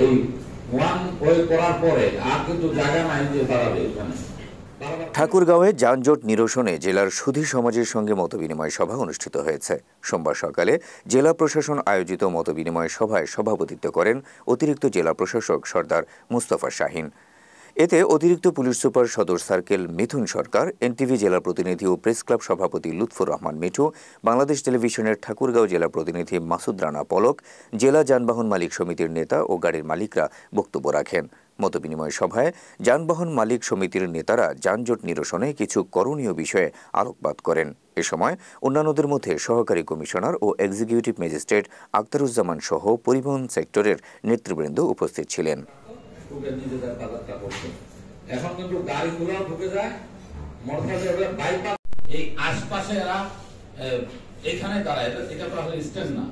এই one way করার পরে আর কিন্তু জায়গা নাই যে দাঁড়াবে এখানে। ঠাকুরগাঁওয়ে যানজট নিরসনে জেলার সুধী সমাজের সঙ্গে মতবিনিময় সভা অনুষ্ঠিত হয়েছে। সোমবার সকালে জেলা প্রশাসন আয়োজিত মতবিনিময় সভায় সভাপতিত্ব করেন অতিরিক্ত জেলা প্রশাসক সর্দার মুস্তফা শাহিন। এতে অতিরিক্ত পুলিশ সুপার সদর সার্কেল মিথুন সরকার, এনটিভি জেলা প্রতিনিধি ও প্রেস ক্লাব সভাপতি লুৎফর রহমান মিঠু, বাংলাদেশ টেলিভিশনের ঠাকুরগাঁও জেলা প্রতিনিধি মাসুদ রানা পলক, জেলা যানবাহন মালিক সমিতির নেতা ও গাড়ির মালিকরা বক্তব্য রাখেন। মতবিনিময় সভায় যানবাহন মালিক সমিতির নেতারা যানজট নিরসনে কিছু করণীয় বিষয়ে আলোকপাত করেন। এ সময় অন্যান্যদের মধ্যে সহকারী কমিশনার ও এক্সিকিউটিভ ম্যাজিস্ট্রেট আখতারুজ্জামান সহ পরিবহন সেক্টরের নেতৃবৃন্দ উপস্থিত ছিলেন। এখন কিন্তু গাড়িগুলো ঢুকে যায়, মোটরসাইকেল বাইপাস এই আশপাশে এরা এখানে দাঁড়ায়, এটা তো আসলে স্ট্যান্ড না।